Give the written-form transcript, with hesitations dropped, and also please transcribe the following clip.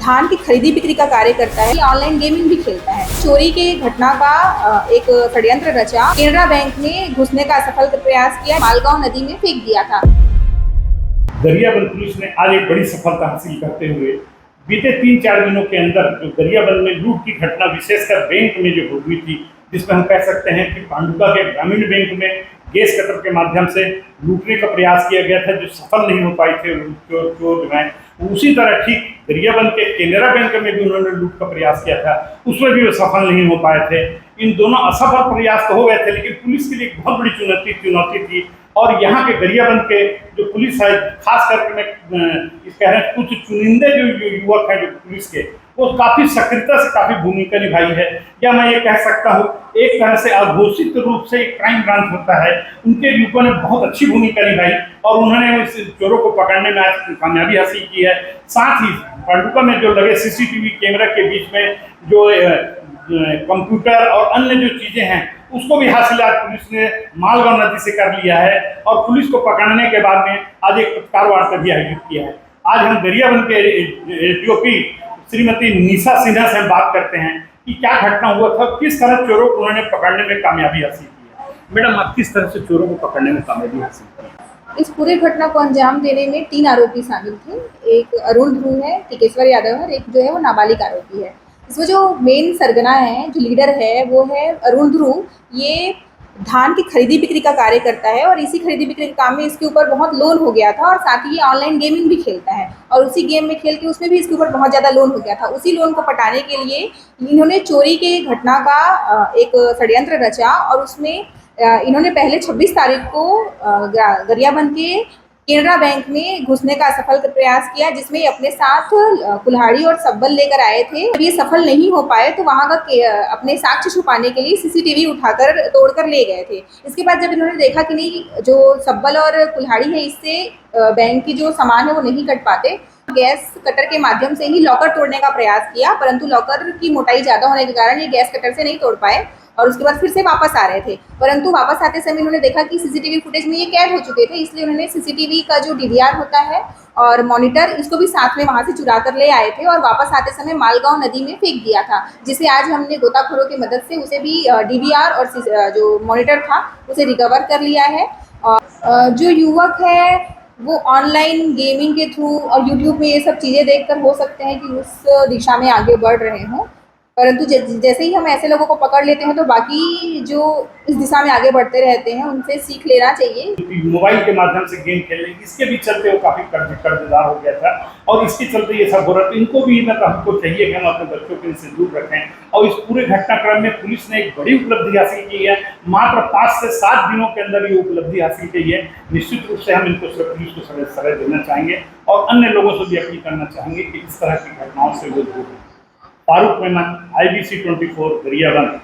धान की खरीदी बिक्री का कार्य करता है, ऑनलाइन गेमिंग भी खेलता है। चोरी के घटना का एक षड्यंत्र रचा, केनरा बैंक में घुसने का असफल प्रयास किया, मालगांव नदी में फेंक दिया था। गरियाबंद पुलिस ने आज एक बड़ी सफलता हासिल करते हुए बीते 3-4 दिनों के अंदर जो गरियाबंद में लूट की घटना विशेषकर बैंक में जो हुई थी, जिसमें हम कह सकते हैं कि पांडुका के ग्रामीण बैंक में गैस कटर के माध्यम से लूटने का प्रयास किया गया था, जो सफल नहीं हो पाए थे चोर जो हैं। उसी तरह ठीक गरियाबंद के केनरा बैंक में भी उन्होंने लूट का प्रयास किया था, उसमें भी वो सफल नहीं हो पाए थे। इन दोनों असफल प्रयास तो हो गए थे, लेकिन पुलिस के लिए एक बहुत बड़ी चुनौती थी। और यहाँ के गरियाबंद के जो पुलिस है, खास करके मैं कह रहे हैं कुछ चुनिंदे जो युवक हैं जो पुलिस के, वो काफ़ी सक्रियता से काफ़ी भूमिका निभाई है। या मैं ये कह सकता हूँ एक तरह से अघोषित रूप से एक क्राइम ब्रांच होता है, उनके युवकों ने बहुत अच्छी भूमिका निभाई और उन्होंने इस चोरों को पकड़ने में आज कामयाबी हासिल की है। साथ ही पांडुका में जो लगे सीसीटीवी कैमरा के बीच में जो कंप्यूटर और अन्य जो चीज़ें हैं, उसको भी हासिल आज पुलिस ने मालगांव नदी से कर लिया है और पुलिस को पकड़ने के बाद में आज एक पत्रकार वार्ता भी आयोजित किया है। आज हम गरियाबंद के एटीओपी श्रीमती निशा सिन्हा से हम बात करते हैं कि क्या घटना हुआ था, किस तरह चोरों को उन्होंने पकड़ने में कामयाबी हासिल की है। मैडम, आप किस तरह से चोरों को पकड़ने में कामयाबी हासिल की? इस पूरे घटना को अंजाम देने में 3 आरोपी शामिल थे। एक अरुण ध्रुव है, टिकेश्वर यादव है और एक जो है वो नाबालिग आरोपी है। इसमें जो मेन सरगना है, जो लीडर है, वो है अरुण ध्रुव। ये धान की खरीदी बिक्री का कार्य करता है और इसी खरीदी बिक्री के काम में इसके ऊपर बहुत लोन हो गया था और साथ ही ये ऑनलाइन गेमिंग भी खेलता है और उसी गेम में खेल के उसमें भी इसके ऊपर बहुत ज़्यादा लोन हो गया था। उसी लोन को पटाने के लिए इन्होंने चोरी के घटना का एक षड्यंत्र रचा और उसमें इन्होंने पहले 26 तारीख को गरियाबंद के केनरा बैंक में घुसने का असफल प्रयास किया, जिसमें अपने साथ कुल्हाड़ी और सब्बल लेकर आए थे। जब ये सफल नहीं हो पाए तो वहां का अपने साक्ष्य छुपाने के लिए सीसीटीवी उठाकर तोड़कर ले गए थे। इसके बाद जब इन्होंने देखा कि नहीं, जो सब्बल और कुल्हाड़ी है, इससे बैंक की जो सामान है वो नहीं कट पाते, गैस कटर के माध्यम से ही लॉकर तोड़ने का प्रयास किया, परंतु लॉकर की मोटाई ज़्यादा होने के कारण ये गैस कटर से नहीं तोड़ पाए और उसके बाद फिर से वापस आ रहे थे। परंतु वापस आते समय उन्होंने देखा कि सीसीटीवी फुटेज में ये कैद हो चुके थे, इसलिए उन्होंने सीसीटीवी का जो डीवीआर होता है और मॉनिटर, इसको भी साथ में वहाँ से चुरा कर ले आए थे और वापस आते समय मालगांव नदी में फेंक दिया था, जिसे आज हमने गोताखोरों की मदद से उसे भी डीवीआर और जो मॉनिटर था उसे रिकवर कर लिया है। और जो युवक है वो ऑनलाइन गेमिंग के थ्रू और यूट्यूब में ये सब चीज़ें देखकर हो सकते हैं कि उस दिशा में आगे बढ़ रहे हों, परंतु जैसे ही हम ऐसे लोगों को पकड़ लेते हैं तो बाकी जो इस दिशा में आगे बढ़ते रहते हैं उनसे सीख लेना चाहिए। मोबाइल के माध्यम से गेम खेलने, इसके भी चलते वो काफ़ी कर्जदार हो गया था और इसके चलते ये सब हो रहा था। इनको भी मतलब हमको चाहिए कि हम अपने बच्चों को इनसे दूर रखें और इस पूरे घटनाक्रम में पुलिस ने एक बड़ी उपलब्धि हासिल की है। मात्र 5 से 7 दिनों के अंदर ये उपलब्धि हासिल की है। निश्चित रूप से हम इनको पुलिस को सलाह देना चाहेंगे और अन्य लोगों से भी अपील करना चाहेंगे कि इस तरह की घटनाओं से वो दूर। फारूक मेमन, IBC 24, गरियाबंद।